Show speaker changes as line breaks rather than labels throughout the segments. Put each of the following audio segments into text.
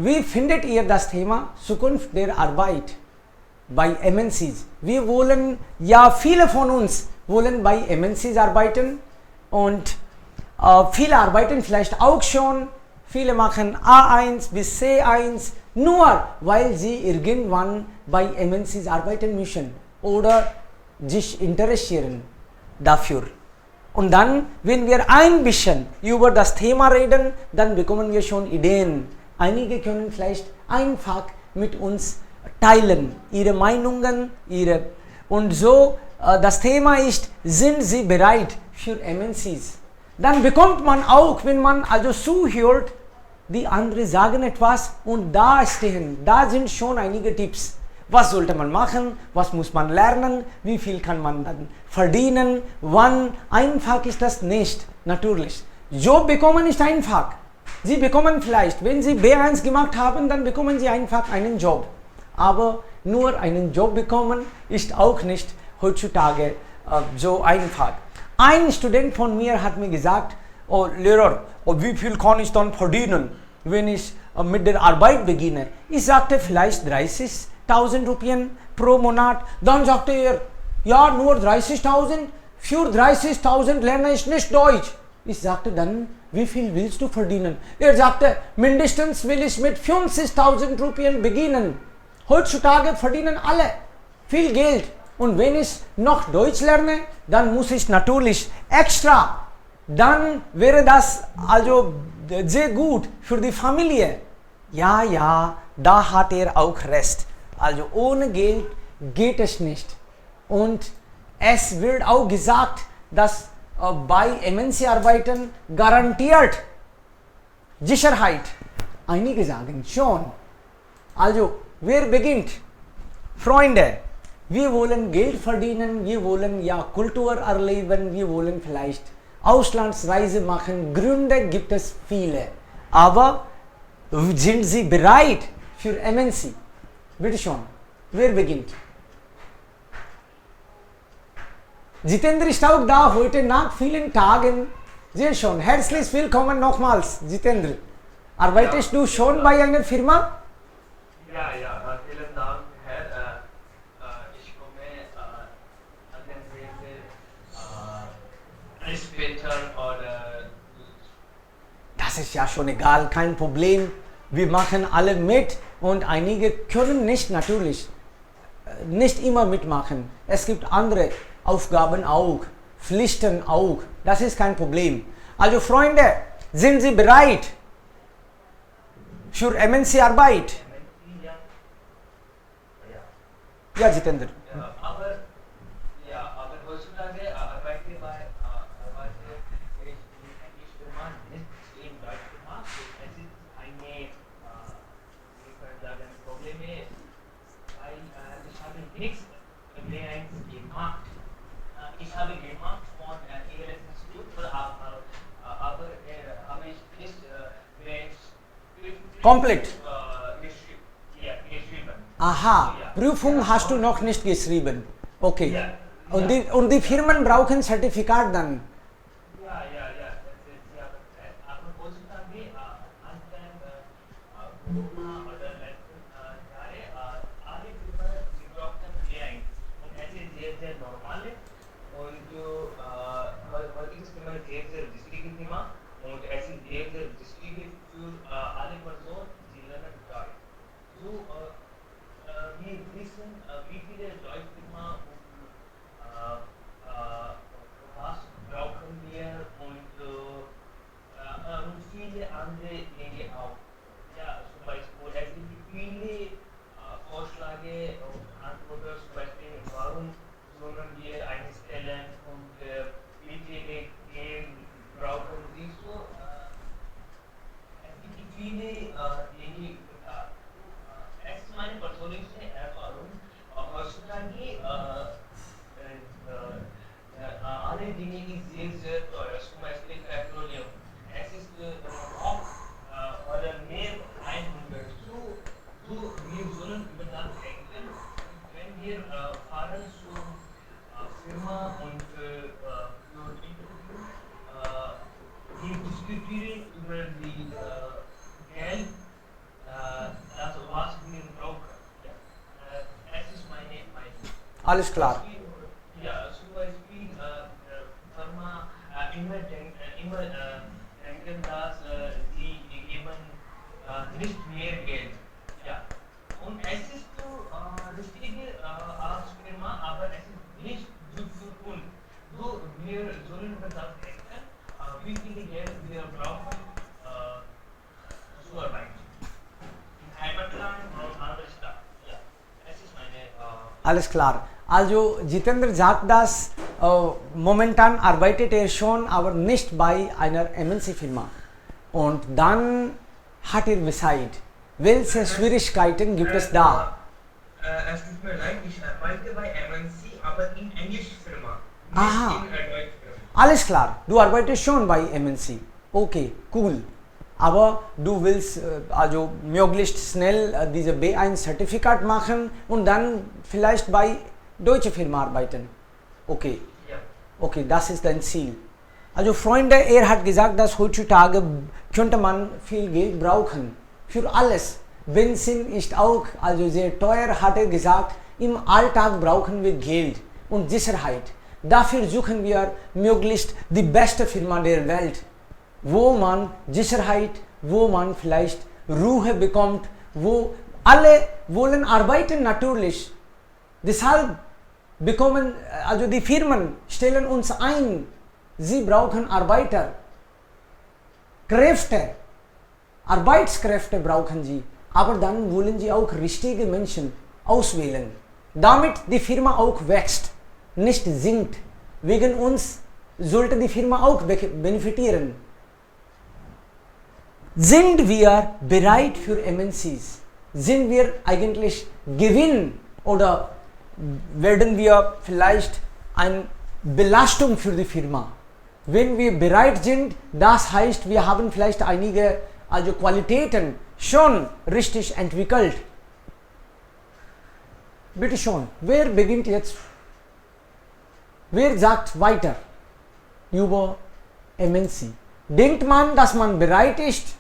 wie findet ihr das Thema Zukunft der Arbeit bei MNCs? Wir wollen, ja, viele von uns wollen bei MNCs arbeiten und viele arbeiten vielleicht auch schon, viele machen A1 bis C1, nur weil sie irgendwann bei MNCs arbeiten müssen oder sich interessieren dafür. Und dann, wenn wir ein bisschen über das Thema reden, dann bekommen wir schon Ideen. Einige können vielleicht einfach mit uns teilen, ihre Meinungen, und so das Thema ist, sind sie bereit für MNCs? Dann bekommt man auch, wenn man also zuhört, die anderen sagen etwas und da sind schon einige Tipps. Was sollte man machen? Was muss man lernen? Wie viel kann man dann verdienen? Wann? Einfach ist das nicht, natürlich. Job bekommen ist einfach. Sie bekommen vielleicht, wenn Sie B1 gemacht haben, dann bekommen Sie einfach einen Job. Aber nur einen Job bekommen ist auch nicht heutzutage so einfach. Ein Student von mir hat mir gesagt, oh Lehrer, wie viel kann ich dann verdienen, wenn ich mit der Arbeit beginne? Ich sagte vielleicht 30.000 Rupien pro Monat. Dann sagte er, ja, nur 30.000? Für 30.000 lerne ich nicht Deutsch. Ich sagte dann, wie viel willst du verdienen? Er sagte, mindestens will ich mit 50.000 Rupien beginnen. Heutzutage verdienen alle viel Geld. Und wenn ich noch Deutsch lerne, dann muss ich natürlich extra. Dann wäre das also sehr gut für die Familie. Ja, da hat er auch recht. Also ohne Geld geht es nicht. Und es wird auch gesagt, dass bei MNC-Arbeiten garantiert Sicherheit. Einige sagen schon. Also wer beginnt? Freunde, wir wollen Geld verdienen, wir wollen ja Kultur erleben, wir wollen vielleicht Auslandsreise machen. Gründe gibt es viele. Aber sind Sie bereit für MNC? Bitte schon, wer beginnt? Jitendra ist auch da heute nach vielen Tagen. Sehr schön. Herzlich willkommen nochmals, Jitendra. Arbeitest du schon bei einer Firma?
Ja, vielen Dank, Herr. Ich komme an den Wege später oder.
Das ist ja schon egal, kein Problem. Wir machen alle mit und einige können nicht, natürlich nicht immer mitmachen. Es gibt andere Aufgaben auch, Pflichten auch. Das ist kein Problem. Also Freunde, sind Sie bereit für MNC-Arbeit? Ja, Jitendra.
Aber heutzutage arbeite ich in Firma nicht in Deutschland. Es ist eine, wie kann ich sagen, Probleme, weil ich habe nichts B1 gemacht. Ich habe gemacht von ELS Institut, aber habe ich nicht B1
Komplett.
geschrieben.
Aha, Prüfung hast du noch nicht geschrieben. Okay.
Ja.
Und die Firmen brauchen Zertifikat dann.
Ja. Aber heutzutage, Anfang Corona oder letzten Jahre, alle Firmen, sie brauchen B1. Und es ist sehr normal. Und heutiges Thema ist sehr wichtiges Thema. Und es ist sehr wichtig für alle Personen, die lernen Deutsch. So, wir wissen, wie viele Deutschthema was brauchen wir und viele andere Dinge auch. Ja, zum Beispiel, es gibt viele Vorschläge und Antworten, zum Beispiel, warum sollen wir einstellen und wie viele Geld brauchen Sie so. Es gibt viele Dinge. Es ist meine persönliche Erfahrung. Heutzutage alle Dinge sind sehr teuer, zum Beispiel Petroleum. Es ist noch oder mehr 100. So, wir sollen über das denken. Wenn wir fahren zur Firma und für Interview, wir diskutieren über die Geld
Alles klar.
Ja, zum Beispiel Firma immer denken, dass sie geben nicht mehr Geld. Ja. Und es ist so richtige als Firma, aber es ist nicht gut für uns. So, wir sollen das denken, wie viel Geld wir brauchen zu arbeiten. Heimatland und andere Stadt. Ja, es ist meine
Alles klar. Also Jitendra sagt, dass momentan arbeitet er schon, aber nicht bei einer MNC-Firma. Und dann hat er gesagt, welche Schwierigkeiten gibt es da?
Es tut mir leid, ich arbeite bei MNC, aber in Englisch-Firma,
Aha.
nicht in Deutsch-Firma.
Alles klar, du arbeitest schon bei MNC. Okay, cool. Aber du willst also möglichst schnell diese B1-Zertifikat machen und dann vielleicht bei deutscher Firma arbeiten. Okay,
Ja.
okay, das ist dein Ziel. Also Freunde, er hat gesagt, dass heutzutage könnte man viel Geld brauchen. Für alles. Benzin ist auch also sehr teuer, hat er gesagt. Im Alltag brauchen wir Geld und Sicherheit. Dafür suchen wir möglichst die beste Firma der Welt, wo man Sicherheit, wo man vielleicht Ruhe bekommt, wo alle wollen arbeiten natürlich. Deshalb bekommen, also die Firmen stellen uns ein, sie brauchen Arbeiter, Kräfte, Arbeitskräfte brauchen sie, aber dann wollen sie auch richtige Menschen auswählen, damit die Firma auch wächst, nicht sinkt. Wegen uns sollte die Firma auch benefitieren. Sind wir bereit für MNCs? Sind wir eigentlich Gewinn oder werden wir vielleicht eine Belastung für die Firma? Wenn wir bereit sind, das heißt, wir haben vielleicht einige also Qualitäten schon richtig entwickelt. Bitte schon, wer beginnt jetzt? Wer sagt weiter über MNC? Denkt man, dass man bereit ist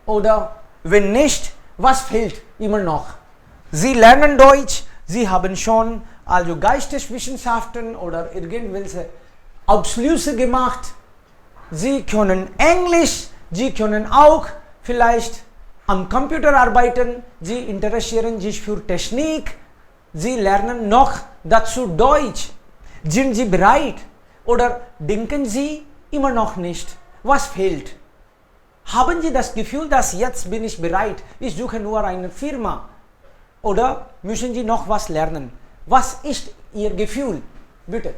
oder wenn nicht, was fehlt immer noch? Sie lernen Deutsch, Sie haben schon also Geisteswissenschaften oder irgendwelche Abschlüsse gemacht. Sie können Englisch, Sie können auch vielleicht am Computer arbeiten, Sie interessieren sich für Technik, Sie lernen noch dazu Deutsch. Sind Sie bereit oder denken Sie immer noch nicht? Was fehlt? Haben Sie das Gefühl, dass jetzt bin ich bereit, ich suche nur eine Firma? Oder müssen Sie noch was lernen? Was ist Ihr Gefühl? Bitte.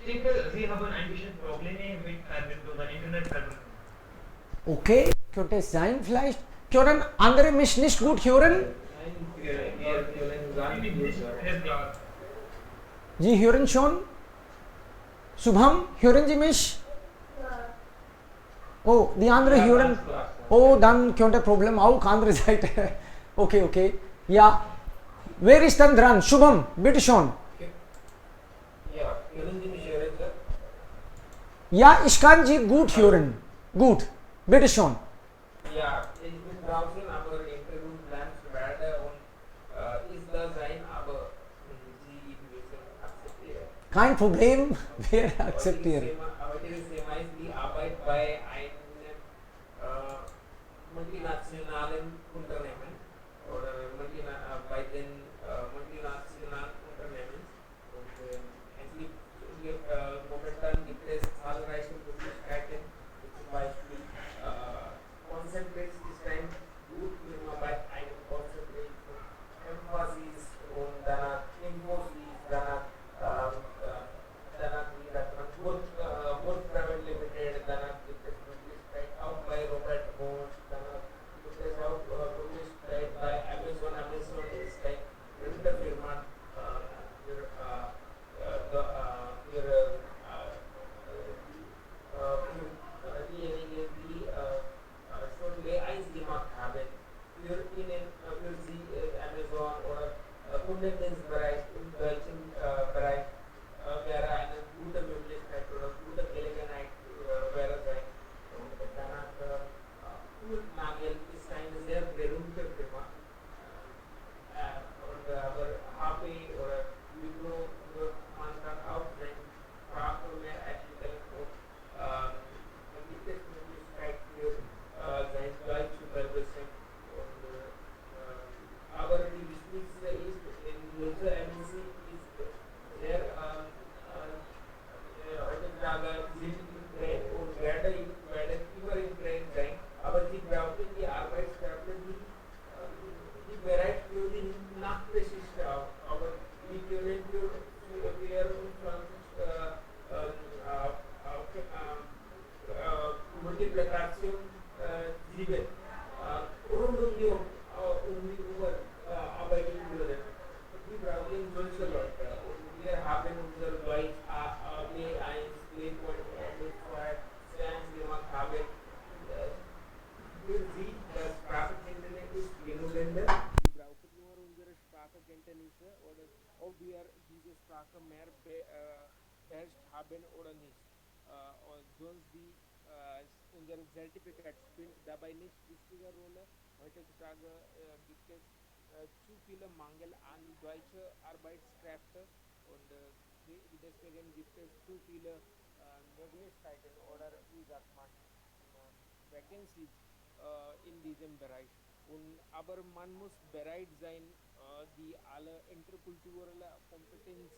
Ich denke, Sie haben ein bisschen Probleme mit der Internetverbindung.
Okay, könnte es sein vielleicht? Können andere mich nicht gut hören? Sie hören schon? Subham, hören Sie mich? Oh, die anderen hören. Oh, dann könnte Problem auch andere Seite. Okay, okay. Ja. Wer ist dann dran? Shubham, bitte schon.
Ja, können Sie mich hören, Sir?
Ja, ich kann Sie gut hören. Gut, bitte schon.
Ja, ich bin draußen, aber Interviewplans werden und ist da sein, aber Sie müssen akzeptieren.
Kein Problem, wir akzeptieren.
Heutiges Thema ist die Arbeit bei einem multinationalen Unternehmen oder bei den multinationalen Unternehmen. Und momentan gibt es zahlreiche Möglichkeiten, wie zum Beispiel Concentrate Design, gut bei einem Concentrate von Emphasis und danach Infosys, danach wieder Wood Private Limited, danach gibt es Möglichkeit auch bei Robert Bosch, danach gibt es auch Möglichkeit bei Amazon. Amazon ist ein Gründerfirma für diejenigen, die schon B1 gemacht haben, für Sie Amazon oder Kundendienstbereich im deutschen Bereich wäre eine gute Möglichkeit oder gute Gelegenheit wäre sein. Und danach Nagel ist eine sehr berühmte Firma. Und aber HP oder rund um die Uhr arbeiten würde. Wir brauchen solche Leute und wir haben unser Deutsch B1, B2 gemacht haben. Wir sehen, dass Sprachkenntnis ist genügend. Wir brauchen nur unsere Sprachkenntnisse oder ob wir diese Sprache mehr beherrscht haben oder nicht. Und sonst unser Zertifikat spielt dabei nicht wichtige Rolle. Heutzutage gibt es zu viele Mangel an deutsche Arbeitskräfte und deswegen gibt es zu viele Möglichkeiten oder wie sagt man Vacancies in diesem Bereich. Aber man muss bereit sein, die alle interkulturelle Kompetenz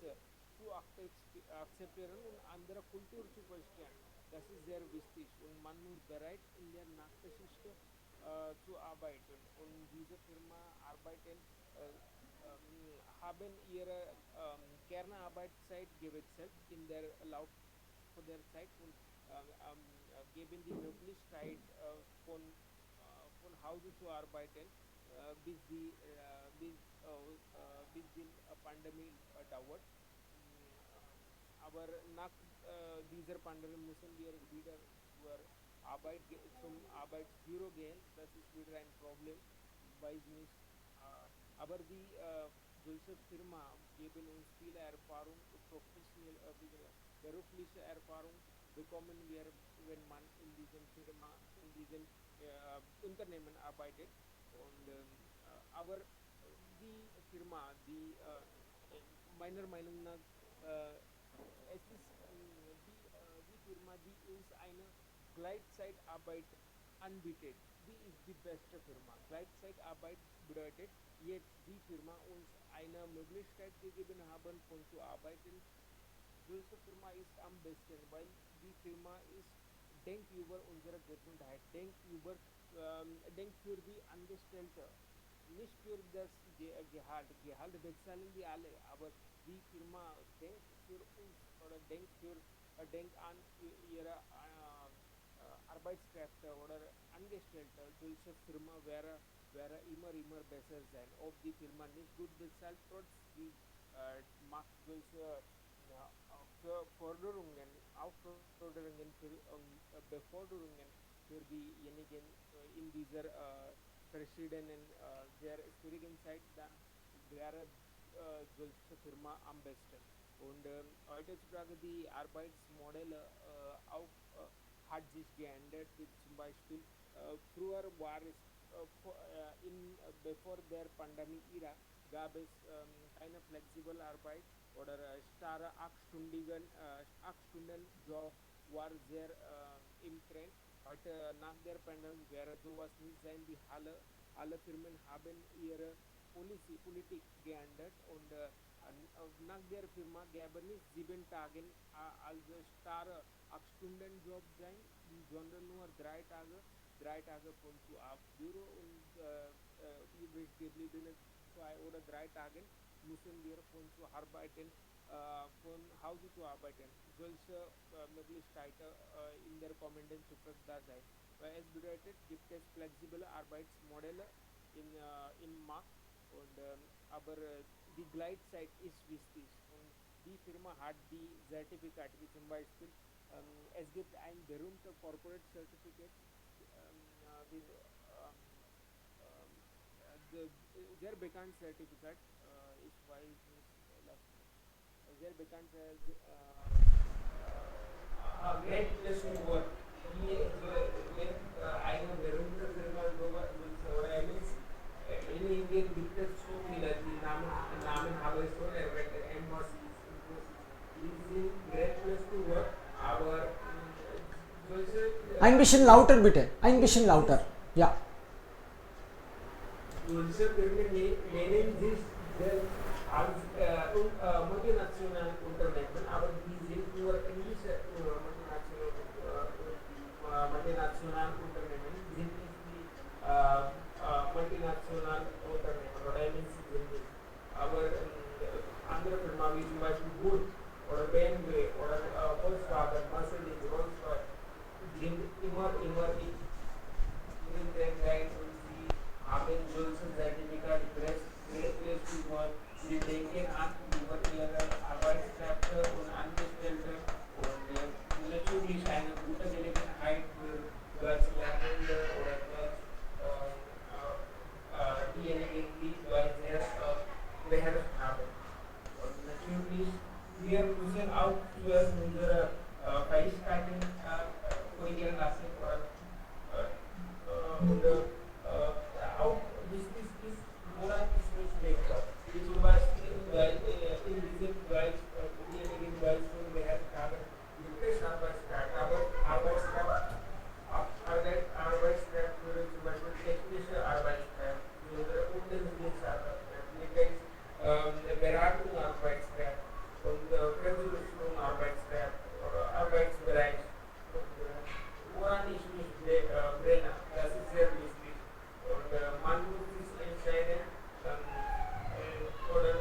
zu akzeptieren und andere Kultur zu verstehen. Das ist sehr wichtig und man muss bereit in der Nachtschicht zu arbeiten. Und diese Firma haben ihre Kernarbeitszeit gewechselt in der Laufe der Zeit und geben die Möglichkeit von Hause zu arbeiten, bis die Pandemie dauert. Aber nach dieser Pandemie müssen wir wieder zum Arbeitsbüro gehen. Das ist wieder ein Problem, weiß nicht. Aber solche Firma geben uns viele Erfahrung, berufliche Erfahrung bekommen wir, wenn man in diesem Firma, in diesem Unternehmen arbeitet. Aber die Firma, meiner Meinung nach, es ist die Firma, die uns eine Gleitzeitarbeit anbietet. Die ist die beste Firma. Gleitzeitarbeit bedeutet, jetzt die Firma uns eine Möglichkeit gegeben haben, von zu arbeiten. Solche Firma ist am besten, weil die Firma denkt über unsere Gesundheit, denkt für die Angestellte, nicht für das Gehalt. Gehalt bezahlen die alle, aber die Firma denkt für uns oder denkt an ihre Arbeitskräfte oder Angestellte. Solche Firma wäre immer besser sein. Ob die Firma nicht gut bezahlt, trotz die macht solche Beforderungen für diejenigen in dieser verschiedenen sehr schwierigen Zeit, dann wäre solche Firma am besten. Und heutzutage die Arbeitsmodelle hat sich geändert, wie zum Beispiel früher war es bevor der Pandemie-Ära gab es keine flexible Arbeit oder starre 8-Stunden-Job war sehr im Trend. Heute nach der Pandemie wäre sowas nicht sein. Alle Firmen haben ihre Politik geändert und nach der Firma gäbe nicht 7 Tage als starre 8-Stunden-Job sein, sondern nur 3 Tage. 3 Tage von zu Büro und übrig gebliebene 2 oder 3 Tage müssen wir von Hause zu arbeiten. Solche Möglichkeiten in der kommenden Zukunft da sein. Es bedeutet, gibt es flexible Arbeitsmodelle im Markt aber die Gleitzeit ist wichtig und die Firma hat die Zertifikate, wie zum Beispiel es gibt ein berühmtes Corporate Certificate, sehr bekannt Zertifikat, ich weiß nicht, sehr bekannt Great Place to Work. Eine berühmte Firma oder in Indien gibt es so viele, die Namen habe ich schon erwähnt, Embassies, die sind Great Place to Work, aber
ein bisschen lauter bitte, ein bisschen lauter, ja.
Solche Firmen nennen sich als multinationale Unternehmen, aber die sind nur englische multinationale Unternehmen, sind nicht die multinationalen Unternehmen oder MNC sind nicht. Aber andere Firmen wie zum Beispiel Wood oder BMW oder Volkswagen, Mercedes, Rolls-Royce sind immer in der Zeit und sie diejenigen, die bei sehr beherrscht haben. Und natürlich, wir müssen auch zuerst unsere Fähigkeiten korrigieren lassen und auch wichtig ist, woran ist nicht Laptop. Wie zum Beispiel in diesem Bereich, diejenigen Bereich schon beherrscht haben, gibt es Arbeitskräfte würde zum Beispiel technische Arbeitskräfte, unsere Unternehmensarbeitskräfte, Beratung Arbeitskräfte und Präsentation Arbeitskräfte oder Arbeitsbereich. Woran ich mich brenne, das ist sehr wichtig. Und man muss sich entscheiden, oder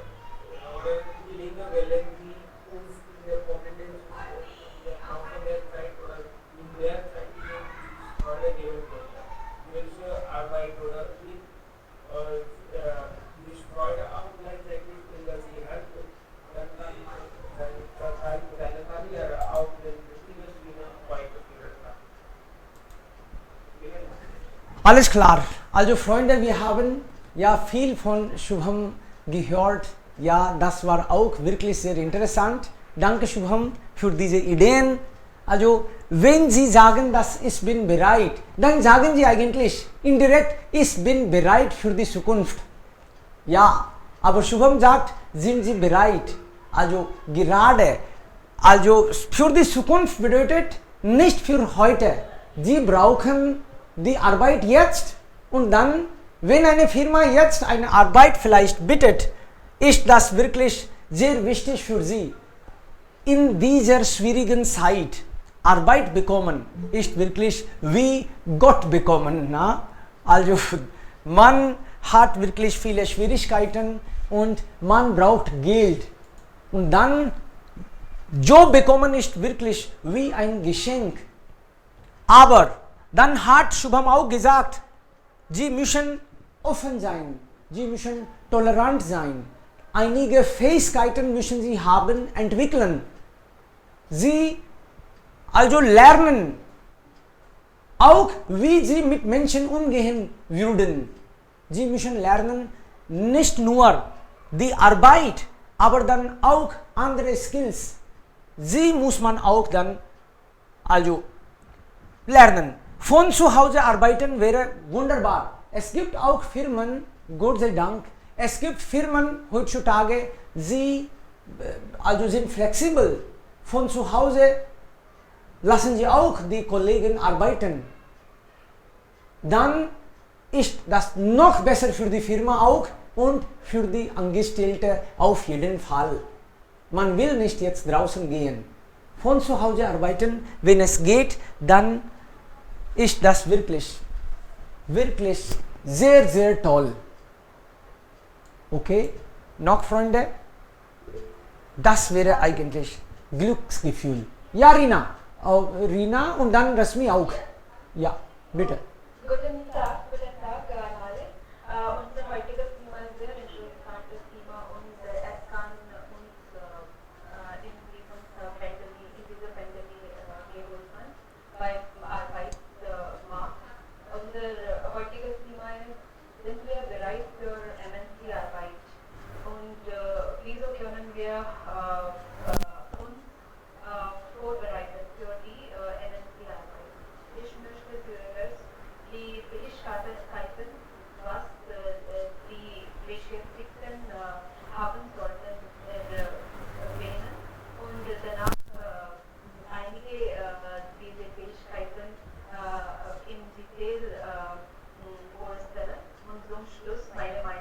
die Dinge wählen, die uns in der Kompetenz auch in der Zeit oder in der Zeit Freude geben können. Welche Arbeit oder die Freude auch gleichzeitig in der Sicherheit dann seine Karriere auch den richtigen Schiene weiterführen kann.
Alles klar. Also Freunde, wir haben ja viel von Shubham gehört. Ja, das war auch wirklich sehr interessant. Danke Shubham für diese Ideen. Also wenn Sie sagen, dass ich bin bereit, dann sagen Sie eigentlich indirekt, ich bin bereit für die Zukunft. Ja, aber Shubham sagt, sind Sie bereit? Also gerade, also für die Zukunft bedeutet nicht für heute. Sie brauchen die Arbeit jetzt und dann, wenn eine Firma jetzt eine Arbeit vielleicht bittet, ist das wirklich sehr wichtig für Sie. In dieser schwierigen Zeit Arbeit bekommen ist wirklich wie Gott bekommen. Na? Also man hat wirklich viele Schwierigkeiten und man braucht Geld. Und dann Job bekommen ist wirklich wie ein Geschenk. Aber dann hat Shubham auch gesagt, Sie müssen offen sein, Sie müssen tolerant sein. Einige Fähigkeiten müssen Sie haben, entwickeln. Sie also lernen, auch wie Sie mit Menschen umgehen würden. Sie müssen lernen, nicht nur die Arbeit, aber dann auch andere Skills. Sie muss man auch dann also lernen. Von zu Hause arbeiten wäre wunderbar. Es gibt auch Firmen, Gott sei Dank, es gibt Firmen heutzutage, sie also sind flexibel. Von zu Hause lassen sie auch die Kollegen arbeiten. Dann ist das noch besser für die Firma auch und für die Angestellte auf jeden Fall. Man will nicht jetzt draußen gehen. Von zu Hause arbeiten, wenn es geht, dann ist das wirklich sehr, sehr toll. Okay, noch Freunde? Das wäre eigentlich Glücksgefühl. Ja, Rina. Rina und dann Rasmi auch. Ja, bitte.
Guten Tag an alle. Unser heutiges Thema ist sehr interessantes Thema und es kann uns in dieser Pandemie geholfen beim Arbeitsmarkt. Unser heutiges Thema ist, sind wir bereit für MNC-Arbeit und wieso können wir uns vorbereiten für die MNC-Arbeit. Ich möchte zuerst die Fähigkeiten, was die Beschäftigten haben sollten, erwähnen und danach einige dieser Fähigkeiten im Detail vorstellen und zum Schluss meine Meinung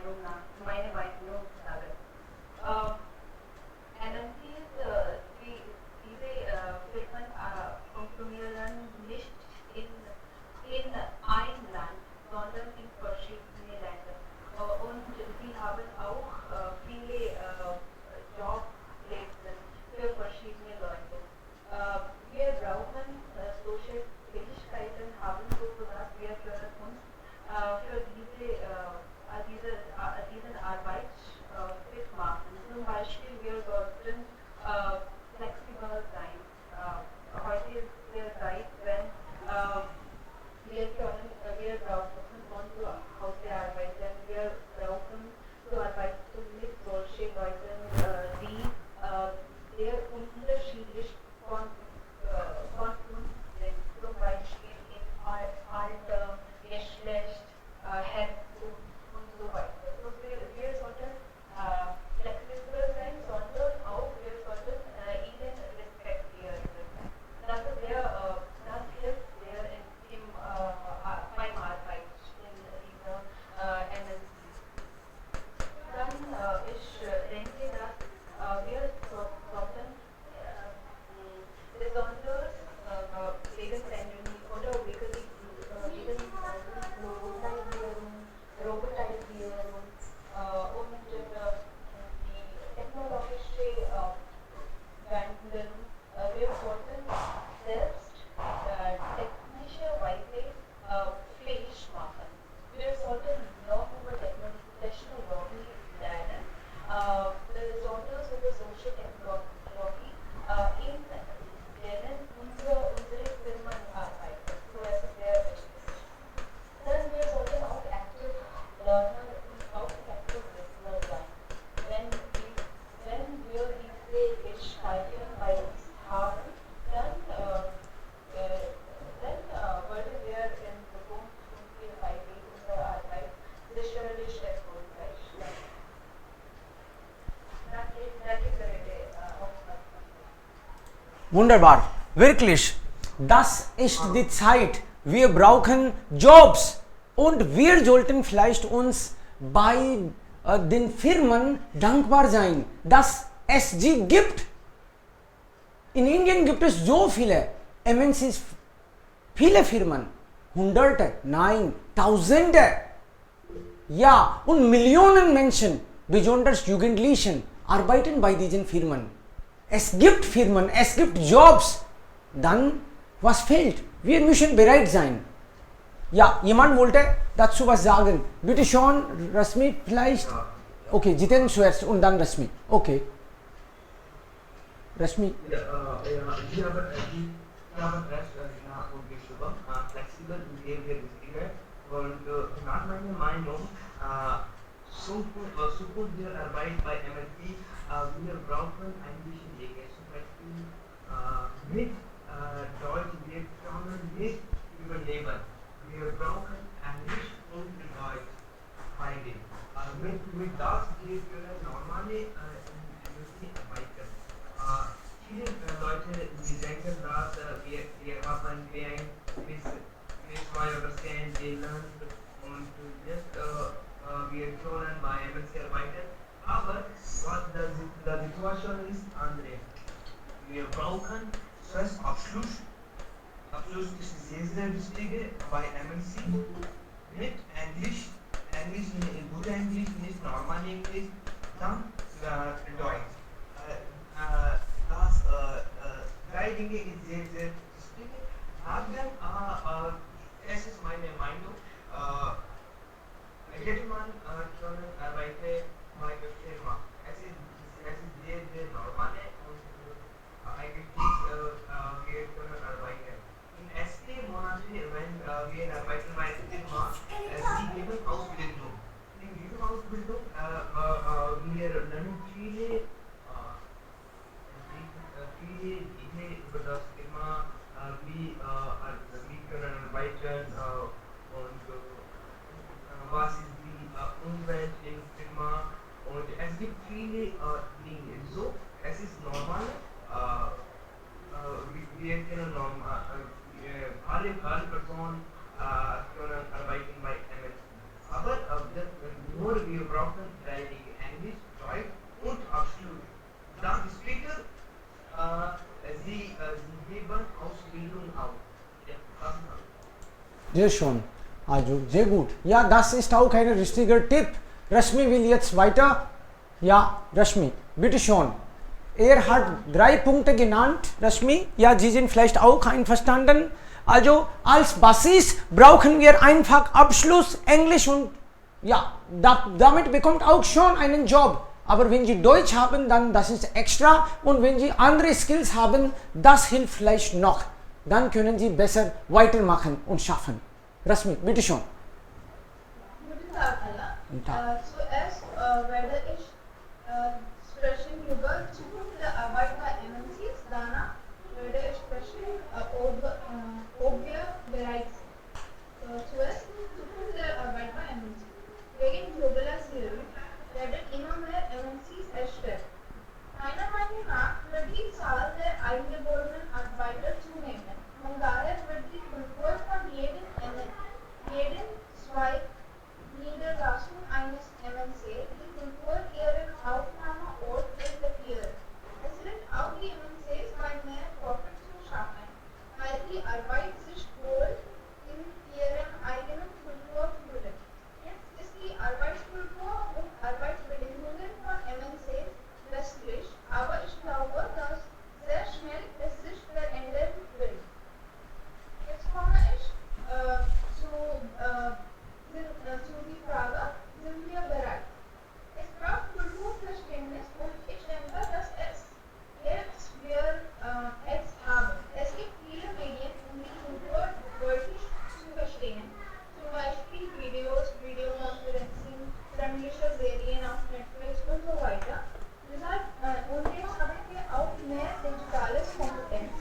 Wunderbar, wirklich. Das ist die Zeit. Wir brauchen Jobs und wir sollten vielleicht uns bei den Firmen dankbar sein, dass es sie gibt. In Indien gibt es so viele MNCs, viele Firmen, Hunderte, nein, Tausende. Ja, und Millionen Menschen, besonders Jugendlichen, arbeiten bei diesen Firmen. Es gibt Firmen, es gibt Jobs. Dann, was fehlt? Wir müssen bereit sein. Ja, jemand wollte dazu was sagen. Bitte schon, Rasmi, vielleicht. Okay, Jiten zuerst und dann Rasmi. Okay. Rasmi.
Flexibel behavior ist und nach meiner Meinung Zukunft der Arbeit bei MLP, wir brauchen ein bisschen Dinge, zum Beispiel mit Deutsch, wir können nicht überleben. Wir brauchen Englisch und Deutsch beide. Mit das wir können normale MLP arbeiten. Viele Leute, die denken, dass wir haben we understand, they learn und just wir können bei MLC arbeiten. Aber was die Situation ist andere. Wir brauchen zuerst Abschluss. Abschluss ist sehr wichtig bei MLC. Mit Englisch, guter Englisch, nicht normal Englisch, dann Deutsch. Das drei Dinge ist sehr wichtig. Dann, es ist meine Meinung, jedermann können arbeiten bei der Firma. Es ist sehr normal und eigentlich wir können arbeiten. In ersten Monaten, wenn wir arbeiten bei der Firma, sie geben Ausbildung. In dieser Ausbildung wir lernen viele Dinge über das Thema, wie können arbeiten und was ist die Umwelt im Firma und es gibt viele Dinge. So, es ist normal, wir können alle Personen können arbeiten bei MLC. Aber nur wir brauchen drei Dinge, Englisch, Deutsch und Abschluss. Dann später sie geben Ausbildung auch. Ja, das ist alles.
Sehr schön. Also, sehr gut. Ja, das ist auch ein richtiger Tipp. Rashmi will jetzt weiter. Ja, Rashmi, bitte schon. Er hat 3 Punkte genannt, Rashmi. Ja, Sie sind vielleicht auch einverstanden. Also, als Basis brauchen wir einfach Abschluss, Englisch und ja, damit bekommt auch schon einen Job. Aber wenn Sie Deutsch haben, dann das ist extra. Und wenn Sie andere Skills haben, das hilft vielleicht noch. Dann können Sie besser weitermachen und schaffen. Rasmi, bitte schon.
Guten Tag, Allah.
Guten Tag.
Zuerst werde ich sprechen über Zukunft der Arbeit bei MNCs. Danach werde ich sprechen, ob wir bereit sind. Zuerst Zukunft der Arbeit bei MNCs. Wegen Globalisierung werden immer mehr MNCs erstellt. Meiner Meinung nach wird die Zahl der eingeborenen Arbeiter zunehmen. Und daher wird die Kultur von jedem Zweig Niederlassung eines MNC die Kultur ihren Aufnahmeort reflektieren. Es wird auch die MNCs bei mehr Profit zu schaffen, weil die Arbeit sich wohl in ihrem eigenen Kultur fühlen. Jetzt ist die Arbeitskultur und Arbeitsbedingungen von MNCs westlich, aber ich glaube, dass sehr schnell es sich verändern wird. Jetzt komme ich zu die Frage, sind wir bereit? Es braucht Kulturverständnis und ich denke, dass wir es haben. Es gibt viele Medien, um die Kultur deutlich zu verstehen. Zum Beispiel Videos, Videokonferenzen, freundliche Serien auf Netflix und so weiter. Und jetzt haben wir auch mehr digitales Kompetenz.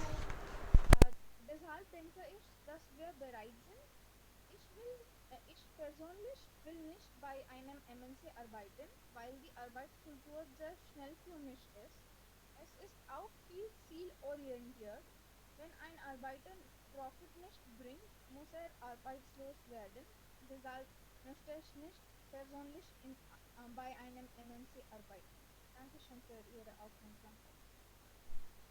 Deshalb denke ich, dass wir bereit sind. Ich persönlich will nicht bei einem MNC arbeiten, weil die Arbeitskultur sehr schnell für mich ist. Es ist auch viel zielorientiert. Wenn ein Arbeiter Profit nicht bringt, muss er arbeitslos werden. Deshalb möchte ich nicht persönlich bei einem MNC arbeiten. Dankeschön für Ihre Aufmerksamkeit.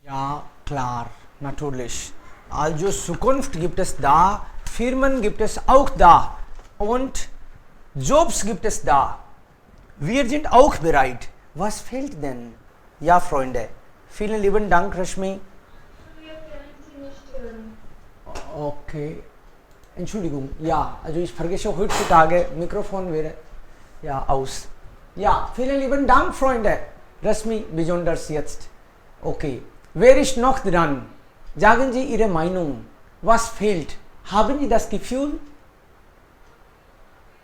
Ja, klar, natürlich. Also Zukunft gibt es da, Firmen gibt es auch da und Jobs gibt es da. Wir sind auch bereit. Was fehlt denn? Ja, Freunde. Vielen lieben Dank, Rashmi.
Wir können Sie nicht hören.
Okay. Entschuldigung. Ja, also ich vergesse heutzutage, Mikrofon wäre ja aus. Ja, vielen lieben Dank, Freunde. Rashmi, besonders jetzt. Okay. Wer ist noch dran? Sagen Sie Ihre Meinung. Was fehlt? Haben Sie das Gefühl?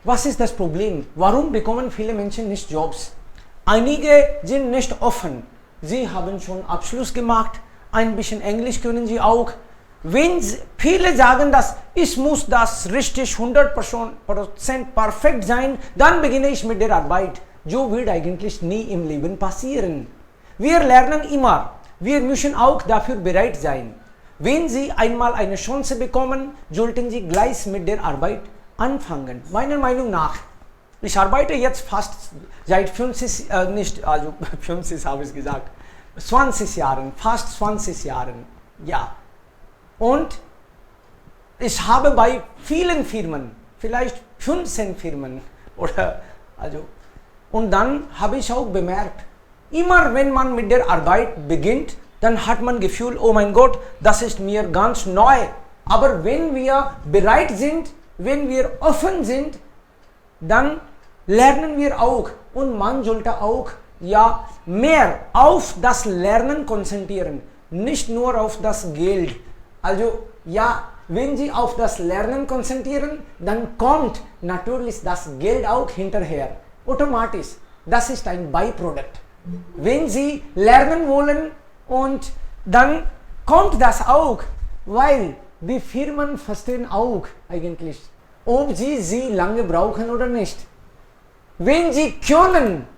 Was ist das Problem? Warum bekommen viele Menschen nicht Jobs? Einige sind nicht offen. Sie haben schon Abschluss gemacht. Ein bisschen Englisch können sie auch. Wenn viele sagen, dass ich muss das richtig 100% perfekt sein, dann beginne ich mit der Arbeit. So wird eigentlich nie im Leben passieren. Wir lernen immer. Wir müssen auch dafür bereit sein. Wenn Sie einmal eine Chance bekommen, sollten Sie gleich mit der Arbeit anfangen. Meiner Meinung nach. Ich arbeite jetzt fast seit 50, nicht, also 50 habe ich gesagt, 20 Jahren, fast 20 Jahren, ja. Und ich habe bei vielen Firmen, vielleicht 15 Firmen, oder, also, und dann habe ich auch bemerkt, immer wenn man mit der Arbeit beginnt, dann hat man Gefühl, oh mein Gott, das ist mir ganz neu. Aber wenn wir bereit sind, wenn wir offen sind, dann lernen wir auch und man sollte auch ja mehr auf das Lernen konzentrieren, nicht nur auf das Geld. Also ja, wenn Sie auf das Lernen konzentrieren, dann kommt natürlich das Geld auch hinterher, automatisch. Das ist ein Byproduct. Wenn Sie lernen wollen und dann kommt das auch, weil die Firmen verstehen auch eigentlich, ob sie lange brauchen oder nicht. Wenn sie können,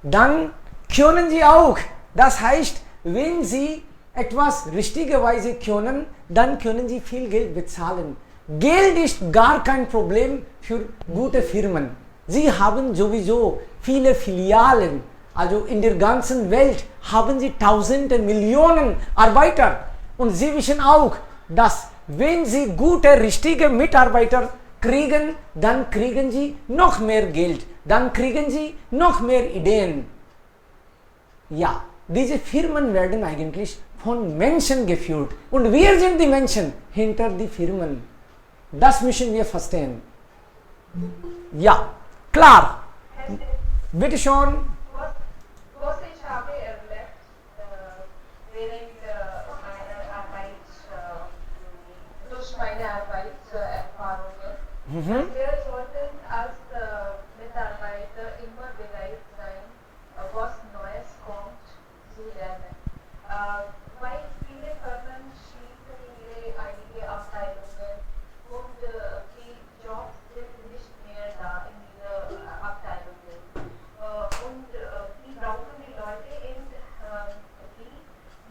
dann können sie auch. Das heißt, wenn sie etwas richtigerweise können, dann können sie viel Geld bezahlen. Geld ist gar kein Problem für gute Firmen. Sie haben sowieso viele Filialen. Also in der ganzen Welt haben sie Tausende, Millionen Arbeiter. Und sie wissen auch, dass wenn sie gute, richtige Mitarbeiter kriegen, dann kriegen sie noch mehr Geld. Dann kriegen sie noch mehr Ideen. Ja, diese Firmen werden eigentlich von Menschen geführt. Und wir sind die Menschen hinter die Firmen. Das müssen wir verstehen. Ja, klar. Bitte schon.
Was ich habe erlebt während meiner Arbeit, durch meine Arbeitserfahrungen, wir sollten als Mitarbeiter immer bereit sein, was Neues kommt, zu lernen. Weil viele Firmen schließen einige Abteilungen und die Jobs sind nicht mehr da in diese Abteilungen. Und die brauchen die Leute, die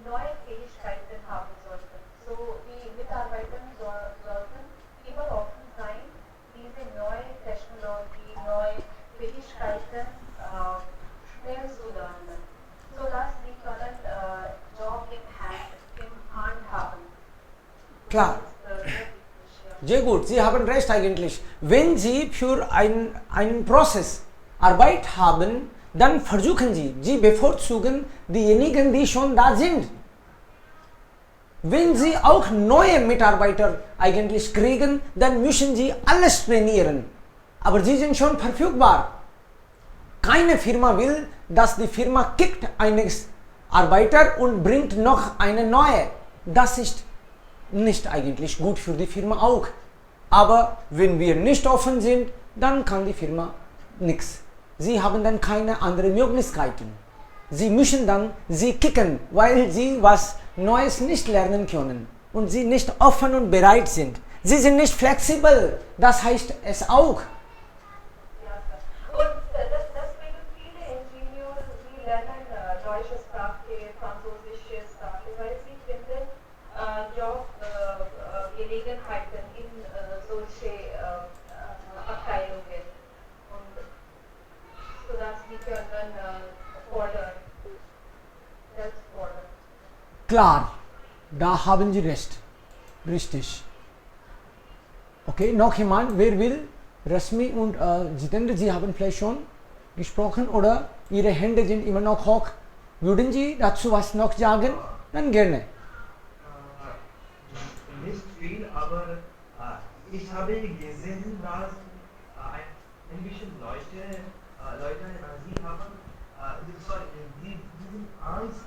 neue Fähigkeiten haben sollten. So die Mitarbeiter sollten immer offen sein, diese neue Technologie, neue Fähigkeiten schnell zu lernen, sodass sie können Job in Hand haben.
Klar.
Das ist sehr wichtig, ja.
Sehr gut, Sie haben recht eigentlich. Wenn Sie für einen Prozess Arbeit haben, dann versuchen Sie bevorzugen diejenigen, die schon da sind. Wenn Sie auch neue Mitarbeiter eigentlich kriegen, dann müssen Sie alles trainieren. Aber sie sind schon verfügbar. Keine Firma will, dass die Firma kickt einen Arbeiter und bringt noch eine neue. Das ist nicht eigentlich gut für die Firma auch. Aber wenn wir nicht offen sind, dann kann die Firma nichts. Sie haben dann keine anderen Möglichkeiten. Sie müssen dann sie kicken, weil sie was Neues nicht lernen können und sie nicht offen und bereit sind. Sie sind nicht flexibel, das heißt es auch.
Ja, und deswegen viele Ingenieure, die lernen deutsche Sprache, können fordern. Fordern.
Klar, da haben Sie recht. Richtig. Okay, noch jemand, wer will? Rasmi und Jitendra, Sie haben vielleicht schon gesprochen oder Ihre Hände sind immer noch hoch. Würden Sie dazu was noch sagen? Dann gerne.
Nicht viel, aber ich habe gesehen, dass ein bisschen Leute, sie haben diese Angst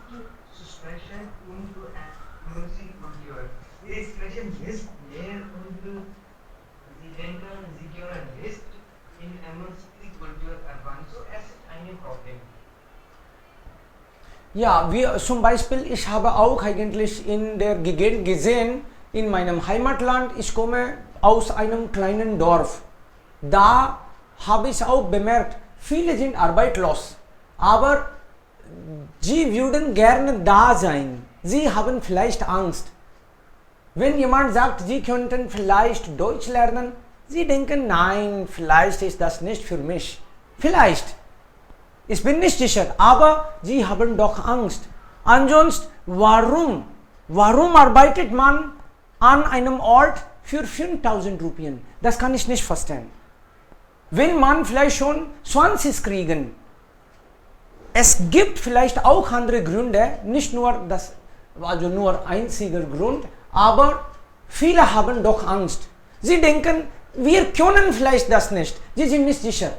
zu sprechen und Musikkultur. Sie sprechen nicht mehr und sie denken, sie können nicht in Musikkultur erfahren. So es ist ein Problem.
Ja, wie zum Beispiel, ich habe auch eigentlich in der Gegend gesehen, in meinem Heimatland, ich komme aus einem kleinen Dorf. Da habe ich auch bemerkt, viele sind arbeitslos, aber sie würden gerne da sein. Sie haben vielleicht Angst. Wenn jemand sagt, sie könnten vielleicht Deutsch lernen, sie denken, nein, vielleicht ist das nicht für mich. Vielleicht. Ich bin nicht sicher, aber sie haben doch Angst. Ansonsten, warum arbeitet man an einem Ort für 5000 Rupien? Das kann ich nicht verstehen. Will man vielleicht schon 20 kriegen? Es gibt vielleicht auch andere Gründe, nicht nur das, also nur einziger Grund, aber viele haben doch Angst. Sie denken, wir können vielleicht das nicht. Sie sind nicht sicher.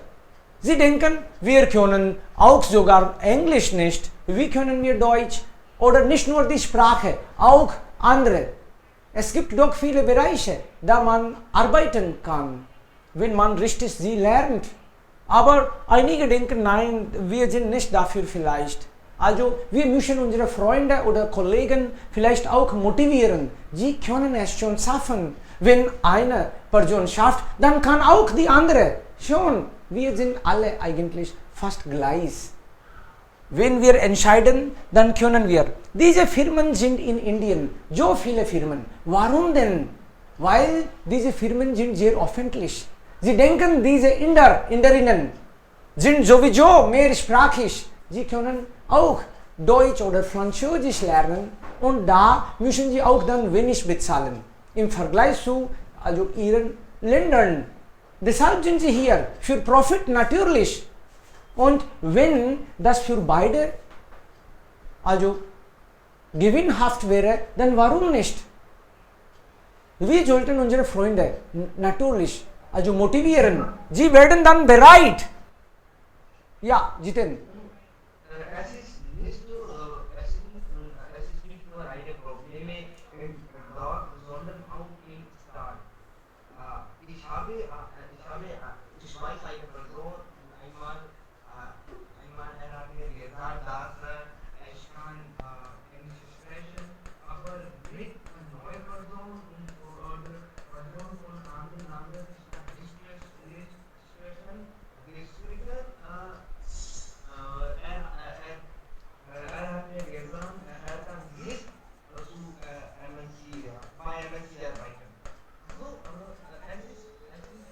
Sie denken, wir können auch sogar Englisch nicht. Wie können wir Deutsch? Oder nicht nur die Sprache, auch andere. Es gibt doch viele Bereiche, da man arbeiten kann, wenn man richtig sie lernt. Aber einige denken, nein, wir sind nicht dafür vielleicht. Also wir müssen unsere Freunde oder Kollegen vielleicht auch motivieren. Sie können es schon schaffen. Wenn eine Person schafft, dann kann auch die andere schon. Wir sind alle eigentlich fast gleich. Wenn wir entscheiden, dann können wir. Diese Firmen sind in Indien, so viele Firmen. Warum denn? Weil diese Firmen sind sehr öffentlich. Sie denken, diese Inderinnen sind sowieso mehrsprachig. Sie können auch Deutsch oder Französisch lernen und da müssen sie auch dann wenig bezahlen. Im Vergleich zu also ihren Ländern. Deshalb sind sie hier. Für Profit natürlich. Und wenn das für beide also gewinnhaft wäre, dann warum nicht? Wir sollten unsere Freunde natürlich also motivieren. Sie werden dann bereit. Ja, Jiten.
Es ist nicht nur eine Probleme im Blog, sondern auch im Staat. Ich weiß eine Person, einmal er hat mir gesagt, dass ich kann Englisch sprechen, aber mit einer neuen Person oder Person von anderen Ländern nicht sprechen. Deswegen er hat mir gesagt, er kann nicht zu bei MNC arbeiten. So, es ist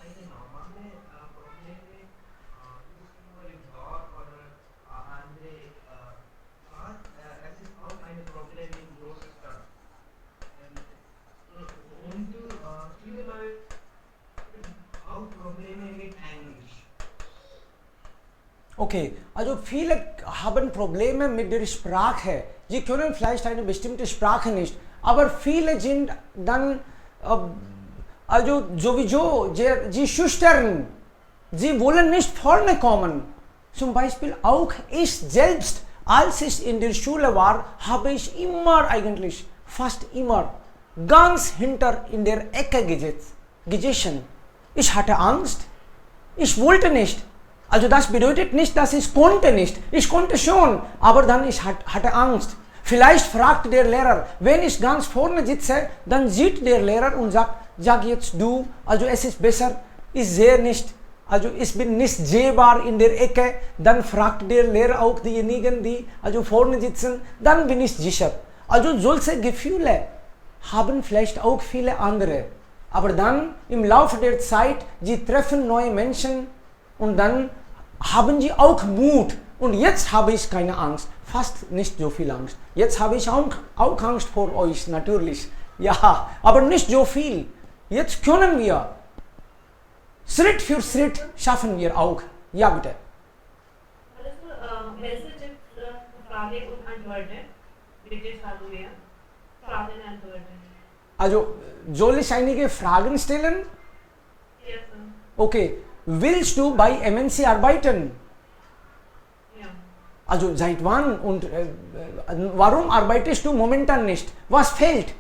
eine normale Probleme, nicht nur im Dorf oder andere Stadt, es ist auch ein Problem in großen Stadt. Und viele Leute auch Probleme mit Englisch.
Okay, also viele haben Probleme mit der Sprache. Sie können vielleicht eine bestimmte Sprache nicht, aber viele sind dann also sowieso sie schüchtern. Sie wollen nicht vorne kommen. Zum Beispiel auch ich selbst, als ich in der Schule war, habe ich immer eigentlich, fast immer, ganz hinter in der Ecke gesessen. Ich hatte Angst. Ich wollte nicht. Also das bedeutet nicht, dass ich konnte nicht. Ich konnte schon, aber dann ich hatte Angst. Vielleicht fragt der Lehrer, wenn ich ganz vorne sitze, dann sieht der Lehrer und sagt, sag jetzt du, also es ist besser, ich sehe nicht, also ich bin nicht sehbar in der Ecke, dann fragt der Lehrer auch diejenigen, die also vorne sitzen, dann bin ich sicher. Also solche Gefühle haben vielleicht auch viele andere. Aber dann im Laufe der Zeit, sie treffen neue Menschen und dann haben Sie auch Mut? Und jetzt habe ich keine Angst, fast nicht so viel Angst. Jetzt habe ich auch Angst vor euch, natürlich. Ja, aber nicht so viel. Jetzt können wir. Schritt für Schritt schaffen wir auch. Ja, bitte.
Welche Tipps Frage und Antworten? Bitte sagen wir. Fragen und Antworten.
Also, soll ich einige Fragen stellen?
Yes, sir.
Okay. Willst du bei MNC arbeiten?
Ja.
Also, seit wann und warum arbeitest du momentan nicht? Was fehlt?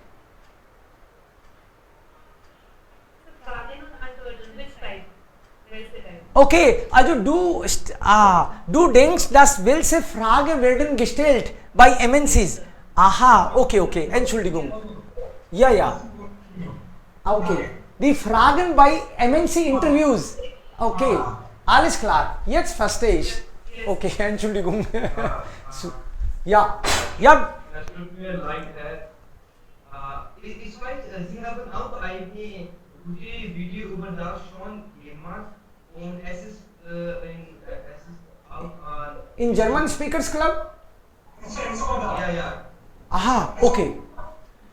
Fragen und Antworten. Which type? Welche type?
Okay, also du denkst, dass welche Fragen werden gestellt bei MNCs? Aha, okay, Entschuldigung. Ja. Okay. Die Fragen bei MNC-Interviews. Okay, alles klar. Jetzt verstehe ich. Okay, Entschuldigung. Ja.
Das tut mir leid, Herr. Ich weiß, Sie haben auch eine gute Video über das schon gemacht und es ist auch
In German Speakers Club?
ja.
Aha, okay.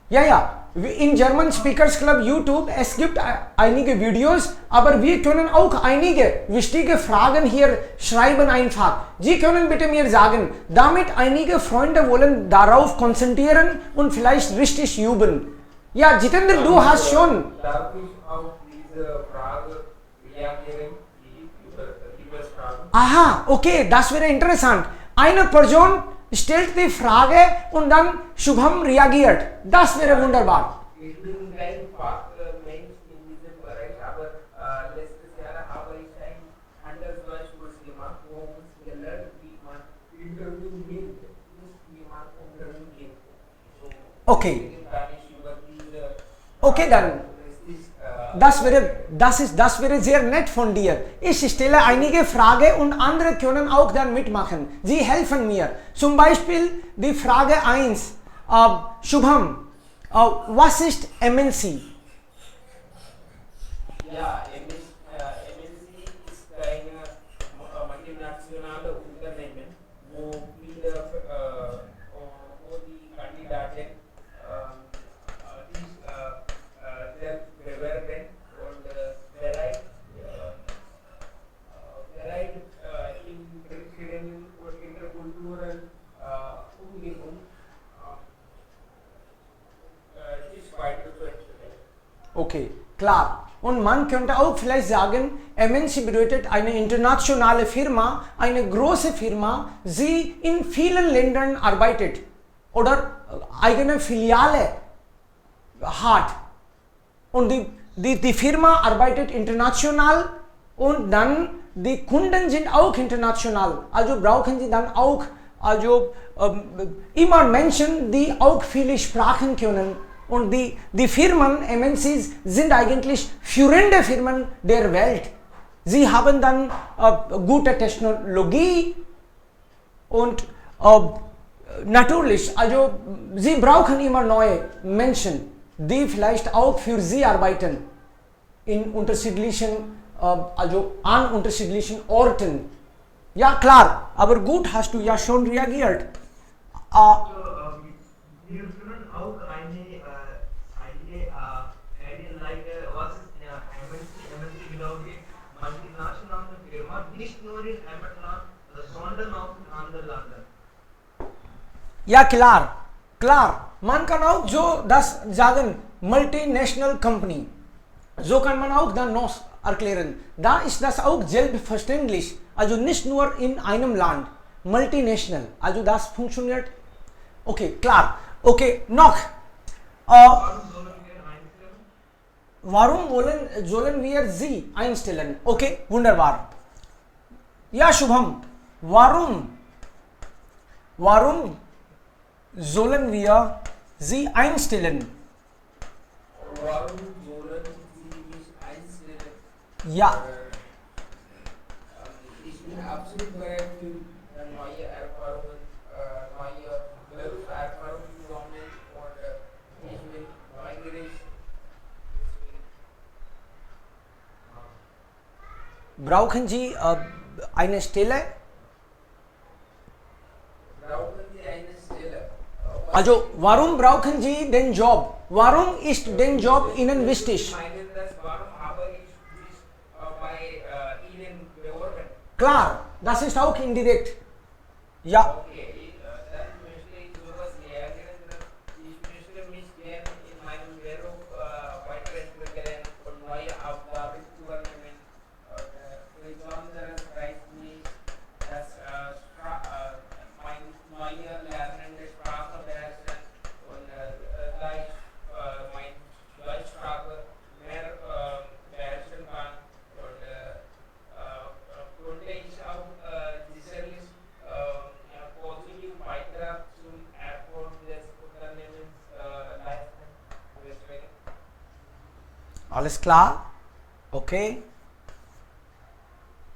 Ja. In German Speakers Club YouTube, es gibt einige Videos, aber wir können auch einige wichtige Fragen hier schreiben einfach. Sie können bitte mir sagen, damit einige Freunde wollen darauf konzentrieren und vielleicht richtig üben. Ja, Jitendra, du hast schon.
Darf ich auf diese Frage reagieren, die Fragen?
Aha, okay, das wäre interessant. Eine Person stellt die Frage und dann Shubham reagiert. Das wäre wunderbar.
Ich bin kein Fachmensch in diesem Bereich, aber letztes Jahr habe ich ein Handelswahlkurs gemacht, wo uns gelernt, wie man Interview nimmt, nicht wie man Interview gibt. So,
Okay.
deswegen kann ich über diese
Okay, dann. Das wäre sehr nett von dir. Ich stelle einige Fragen und andere können auch dann mitmachen. Sie helfen mir. Zum Beispiel die Frage 1. Shubham, was ist MNC?
Ja, MNC ist eine multinationale Unternehmen, wo viele, wo die Kandidaten selbst bewerben und bereit in verschiedenen Interkulturen Umgebung sich weiterzuentwickeln.
Okay, klar. Und man könnte auch vielleicht sagen, MNC bedeutet eine internationale Firma, eine große Firma, die in vielen Ländern arbeitet oder eigene Filiale hat. Und die Firma arbeitet international und dann die Kunden sind auch international. Also brauchen sie dann auch immer Menschen, die auch viele Sprachen können. Und die Firmen, MNCs, sind eigentlich führende Firmen der Welt. Sie haben dann gute Technologie und natürlich, also sie brauchen immer neue Menschen, die vielleicht auch für sie arbeiten in unterschiedlichen, an unterschiedlichen Orten. Ja klar, aber gut, hast du ja schon reagiert.
Wir können auch eine was ist MNC glaube ich, multinationale Firma, nicht nur in Heimatland, sondern auch in anderen Ländern.
Ja klar. Man kann auch so das sagen, Multinational Company. So kann man auch dann noch erklären. Da ist das auch selbstverständlich. Also nicht nur in einem Land. Multinational. Also das funktioniert. Okay, klar. Okay, noch. Warum sollen wir sie einstellen? Okay, wunderbar. Ja, Shubham. Warum sollen wir sie einstellen?
Warum sollen Sie mich einstellen?
Ja.
Ich bin absolut bereit für neue Erfahrungen, neue Berufserfahrungen zu sammeln und ich bin neugierig.
Brauchen Sie eine Stelle.
brauchen Sie eine Stelle?
Also, warum brauchen Sie den Job? Warum ist den Job Ihnen wichtig?
Meinen das, warum habe ich mich bei Ihnen beworben?
Klar, das ist auch indirekt. Ja,
Okay, dann möchte ich sowas reagieren, dass ich möchte mich gerne in meinem Beruf weiterentwickeln und neue Aufgaben übernehmen. Besonders reizt mich, dass mein neue lernende Sprache beherrschen und gleich meine Deutschsprache mehr beherrschen kann. Und konnte ich auch sicherlich positiv Beitrag zum Erfolg des Unternehmens leisten. Deswegen
alles klar. Okay.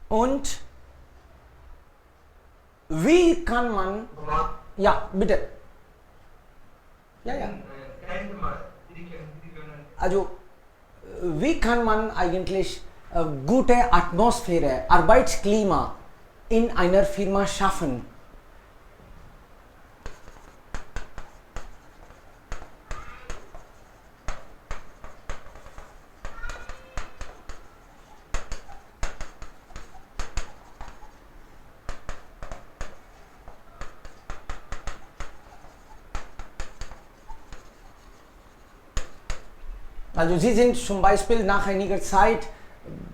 Und wie kann man, ja, bitte. Ja, ja. Also, wie kann man eigentlich gute Atmosphäre, Arbeitsklima in einer Firma schaffen? Also Sie sind zum Beispiel nach einiger Zeit,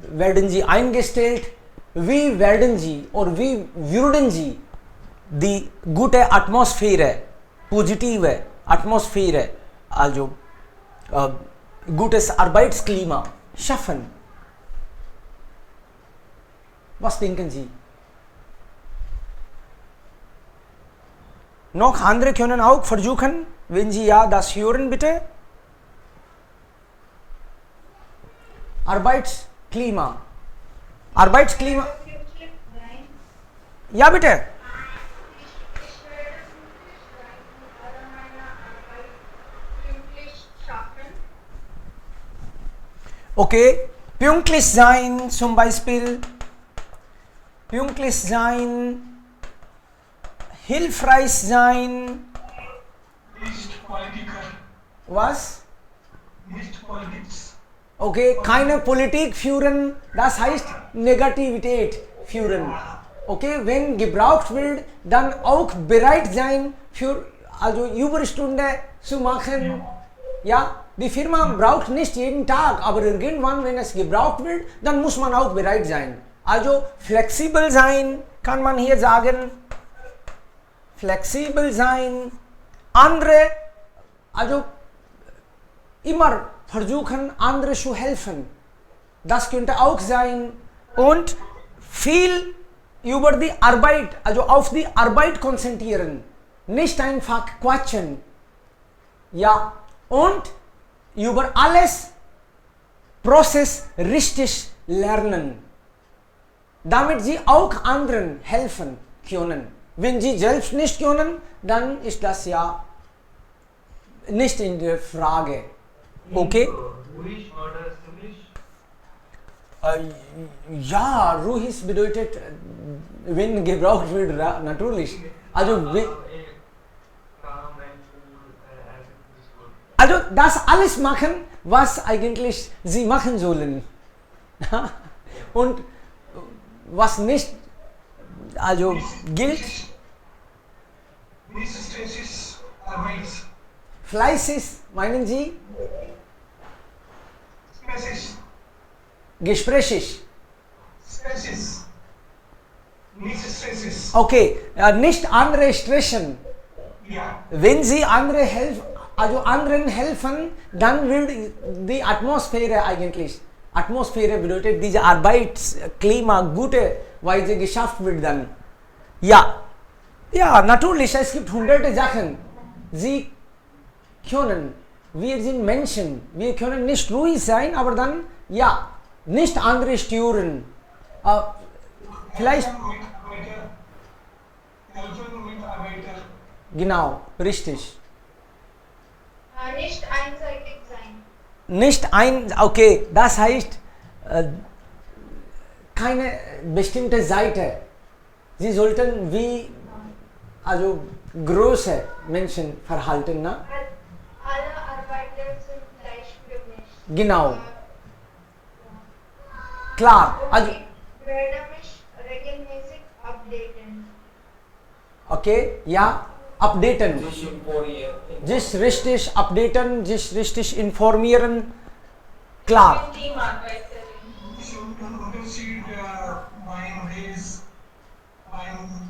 werden Sie eingestellt. Wie werden Sie oder wie würden Sie die gute Atmosphäre, positive Atmosphäre, also gutes Arbeitsklima schaffen? Was denken Sie? Noch andere können auch versuchen, wenn Sie ja das hören, bitte. Arbeitsklima. Arbeitsklima. Ja, bitte.
Ich werde pünktlich schaffen.
Okay. Pünktlich sein zum Beispiel. Pünktlich sein. Hilfreich sein.
Nicht Politiker,
Was?
nicht Politik.
Okay, keine Politik führen, das heißt Negativität führen. Okay, wenn gebraucht wird, dann auch bereit sein für also Überstunde zu machen. Ja, die Firma braucht nicht jeden Tag, aber irgendwann, wenn es gebraucht wird, dann muss man auch bereit sein. Also flexibel sein, kann man hier sagen. Flexibel sein. Andere, also immer versuchen, andere zu helfen. Das könnte auch sein. Und viel über die Arbeit, also auf die Arbeit konzentrieren. Nicht einfach quatschen. Ja, und über alles Prozess richtig lernen. Damit sie auch anderen helfen können. Wenn sie selbst nicht können, dann ist das ja nicht in der Frage. Okay?
Ruhig oder ziemlich?
Ja, ruhig bedeutet, wenn gebraucht wird, natürlich. Also das alles machen, was eigentlich sie machen sollen. Und was nicht, also gilt,
Nicht Arbeit.
fleißig, meinen Sie? Gesprächig.
Nicht Stresses.
Okay, nicht andere stressen.
Ja.
Wenn Sie andere helfen, also anderen helfen, dann wird die Atmosphäre eigentlich. Atmosphäre bedeutet diese Arbeitsklima gute Weise geschafft wird dann. Ja, ja, natürlich, es gibt hunderte Sachen. Sie können, wir sind Menschen, wir können nicht ruhig sein, aber dann, ja, nicht andere stören. Vielleicht, genau, richtig.
Nicht einseitig sein.
Okay, das heißt, keine bestimmte Seite. Sie sollten wie also große Menschen verhalten, ne?
Alle Arbeiter sind gleichberechtigt.
Genau. Klar. Also
Ich werde mich regelmäßig updaten.
okay, ja, updaten.
Just emporium.
Sich richtig updaten, sich richtig informieren. Klar.
Teamarbeit.
You should proceed buying race, buying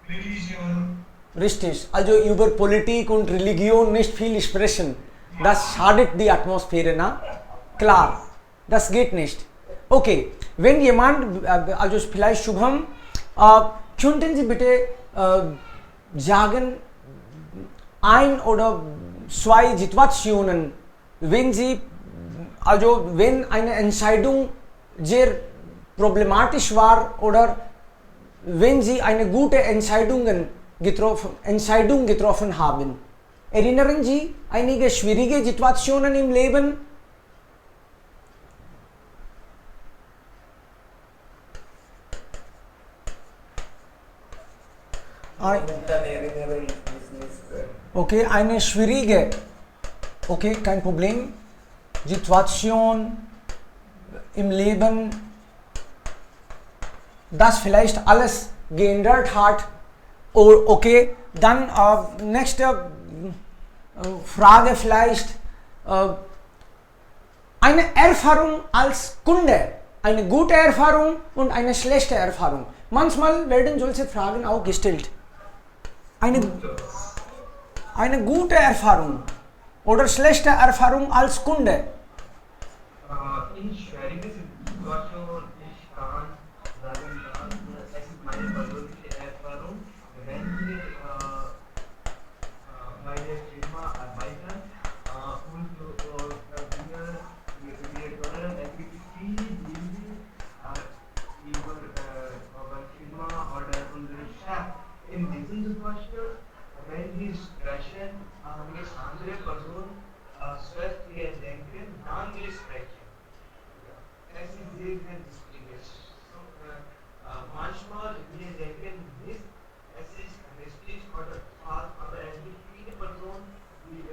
religion.
Richtig. Also über Politik und Religion nicht viel sprechen. Das schadet die Atmosphäre, na? Klar. Das geht nicht. Okay. Wenn jemand, also vielleicht Shubham, könnten Sie bitte sagen, ein oder zwei Situationen, wenn Sie, also wenn eine Entscheidung sehr problematisch war oder wenn Sie eine gute Entscheidung getroffen haben. Erinnern Sie einige schwierige Situationen im Leben? Okay, eine schwierige, okay, kein Problem, Situation im Leben, das vielleicht alles geändert hat. Oh, okay, dann nächste Frage vielleicht, eine Erfahrung als Kunde, eine gute Erfahrung und eine schlechte Erfahrung. Manchmal werden solche Fragen auch gestellt. Eine gute Erfahrung oder schlechte Erfahrung als Kunde.
In schwierigen Situationen, ich kann sagen, es ist meine persönliche Erfahrung, wenn wir bei der Firma arbeiten und wir können effektiv über Firma oder unsere Chef in diesen Situationen, wenn wir sprechen mit anderen Personen, zuerst wir denken, dann wir sprechen. Es ist sehr, sehr wichtig. So, manchmal wir denken nicht, es ist richtig oder falsch, aber es gibt viele Personen, die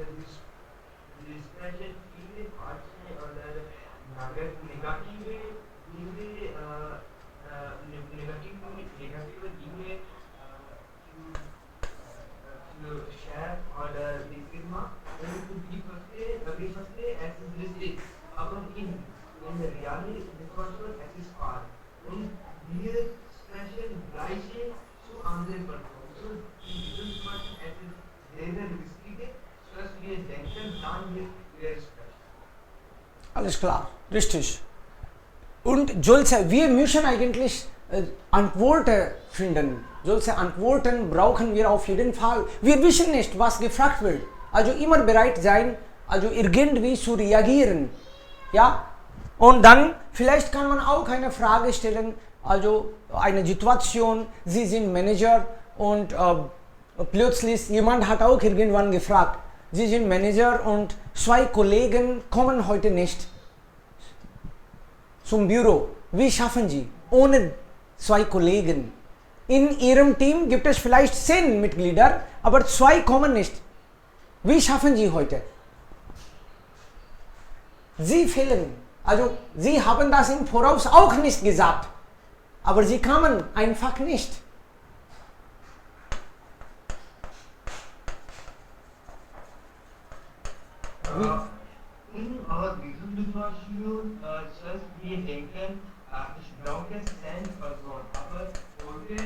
sprechen viele falsche oder negative Dinge für Chef oder die Firma. Und wir verstehen, es ist richtig, aber in der Realität Situation, es ist falsch. Und wir sprechen gleiche zu anderen Personen. So in dieser Situation, es ist sehr, sehr wichtig, dass wir denken, dann wir sprechen.
Alles klar, richtig. Und wir müssen eigentlich Antworten finden. Solche Antworten brauchen wir auf jeden Fall. Wir wissen nicht, was gefragt wird. Also immer bereit sein, also irgendwie zu reagieren. Ja? Und dann, vielleicht kann man auch eine Frage stellen, also eine Situation, Sie sind Manager und plötzlich jemand hat auch irgendwann gefragt, Sie sind Manager und zwei Kollegen kommen heute nicht zum Büro. Wie schaffen Sie ohne zwei Kollegen? In Ihrem Team gibt es vielleicht 10 Mitglieder, aber 2 kommen nicht. Wie schaffen Sie heute? Sie fehlen. Also Sie haben das im Voraus auch nicht gesagt, aber Sie kamen einfach nicht.
In dieser Situation, zuerst wir denken, ich brauche 10 Personen, aber heute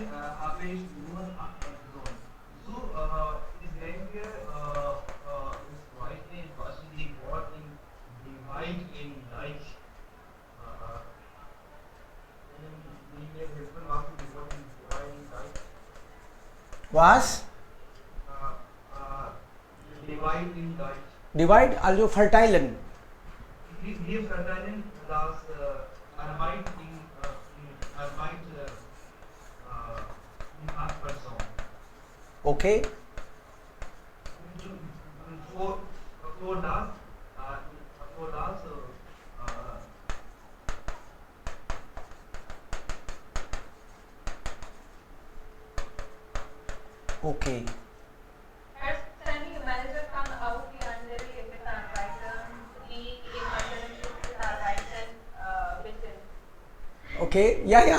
habe ich nur 8 Personen. So, ich denke, ich weiß nicht, was ist die Wort in divide in Deutsch. Wir helfen auch die Wort in divide in Deutsch.
Was?
Divide in Deutsch.
Divide, also verteilen.
Wir verteilen das Arbeit in 8 Personen.
Okay.
For that,
Okay.
Als ständige Manager kann auch die anderen Mitarbeiter, die im Unternehmen arbeiten, bitten.
Okay, ja, ja,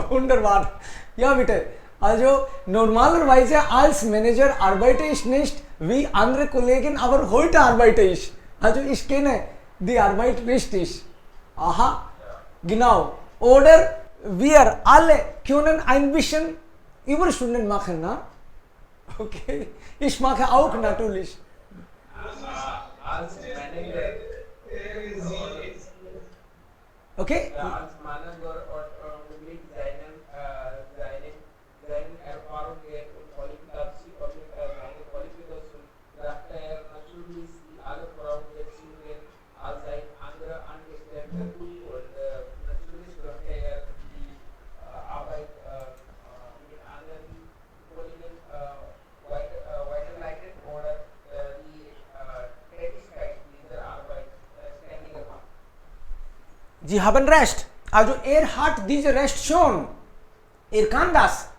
wunderbar. Ja, bitte. Also normalerweise als Manager arbeite ich nicht wie andere Kollegen, aber heute arbeite ich. Also ich kenne die Arbeit richtig. Aha, genau. Oder wir alle können ein bisschen Überstunden machen, na? Okay, ich mache auch natürlich.
Als Manager,
Okay?
als Manager und mit seinen Erfahrungen und Qualifikationen, seine Qualifikation brachte natürlich alle Voraussetzungen als ein anderer Angestellter und natürlich brachte die Arbeit mit anderen Kollegen weiterleitet oder die Tätigkeit dieser Arbeit ständiger macht.
Sie haben recht. Also hat diese Recht schon. Kann das.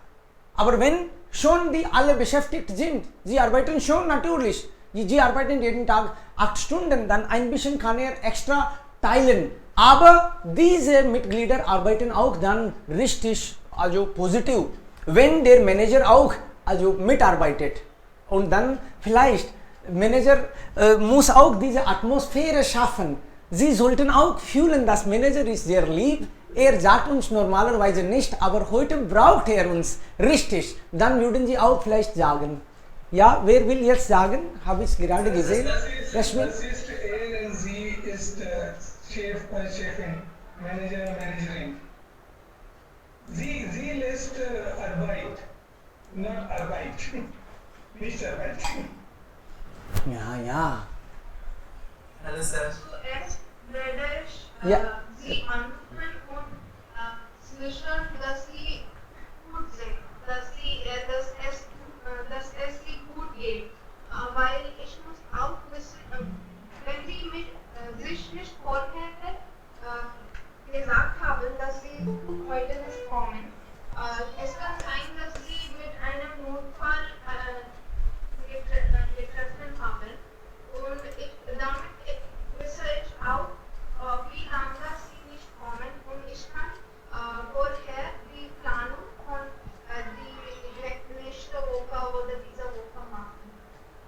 Aber wenn schon die alle beschäftigt sind, sie arbeiten schon natürlich. Sie arbeiten jeden Tag 8 Stunden, dann ein bisschen kann extra teilen. Aber diese Mitglieder arbeiten auch dann richtig, also positiv. Wenn der Manager auch also mitarbeitet. Und dann vielleicht, Manager muss auch diese Atmosphäre schaffen. Sie sollten auch fühlen, dass Manager ist sehr lieb. Sagt uns normalerweise nicht, aber heute braucht uns richtig. Dann würden Sie auch vielleicht sagen. Ja, wer will jetzt sagen? Habe ich gerade gesehen.
Das ist sie ist Chefin, Manager, Managerin. Sie lässt Arbeit, not Arbeit. Nicht Arbeit.
Ja, ja.
Hello, sir.
Zuerst werde ich
Ja.
Sie anrufen und zwischen, dass Sie gut sind, dass es Sie gut geht. Weil ich muss auch wissen, wenn Sie sich nicht vorher gesagt haben, dass Sie heute nicht kommen, es kann sein, dass Sie mit einem Notfall getroffen haben. Und damit wisse ich auch, wie lange Sie nicht kommen und ich kann vorher die Planung von die nächste Woche oder diese Woche machen.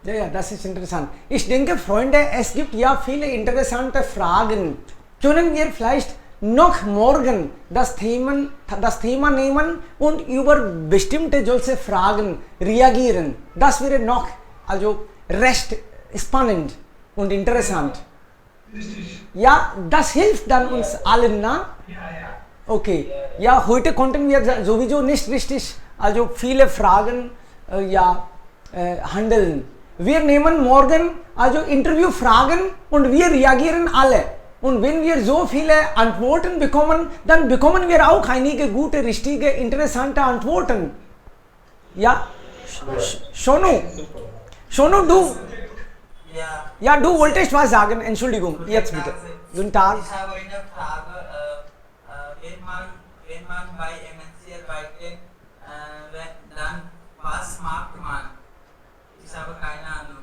Ja, ja, das ist interessant. Ich denke, Freunde, es gibt ja viele interessante Fragen. Können wir vielleicht noch morgen das Thema nehmen und über bestimmte solche Fragen reagieren? Das wäre noch also recht spannend und interessant.
Richtig.
Ja, das hilft dann uns allen, na?
Ja, ja.
Okay. Ja, heute konnten wir sowieso nicht richtig, also viele Fragen handeln. Wir nehmen morgen also Interviewfragen und wir reagieren alle. Und wenn wir so viele Antworten bekommen, dann bekommen wir auch einige gute, richtige, interessante Antworten. Ja, Shonu, du,
Ja.
ja, du wolltest was sagen, Entschuldigung, jetzt bitte. Guten Tag.
Ich habe eine Frage. Wenn man bei MNC arbeitet, dann was macht man? Ich habe keine Ahnung.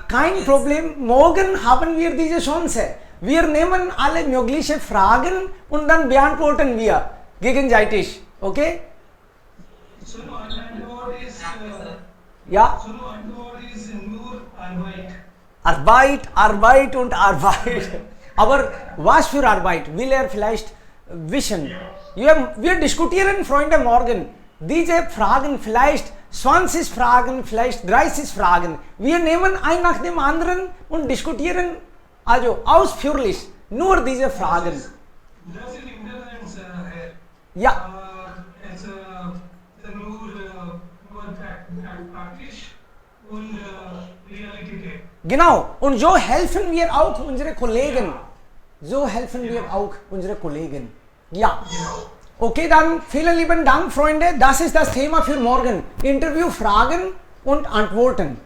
Kein Problem. Morgen haben wir diese Chance. Wir nehmen alle möglichen Fragen und dann beantworten wir gegenseitig. Okay?
So Antwort ist
Ja.
nur Arbeit.
Arbeit und Arbeit. Aber was für Arbeit? Will vielleicht wissen? Ja, wir diskutieren, Freunde, morgen. Diese Fragen, vielleicht 20 Fragen, vielleicht 30 Fragen. Wir nehmen ein nach dem anderen und diskutieren also ausführlich nur diese Fragen.
Das ist Intelligence.
Ja.
Es nur praktisch und Realität.
Genau, und so helfen wir auch unsere Kollegen. Ja. Okay, dann vielen lieben Dank, Freunde. Das ist das Thema für morgen. Interview, Fragen und Antworten.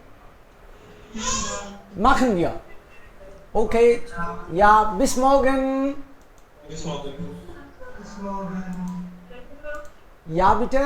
Machen wir. Okay. Ja, bis morgen.
Bis morgen.
Ja, bitte.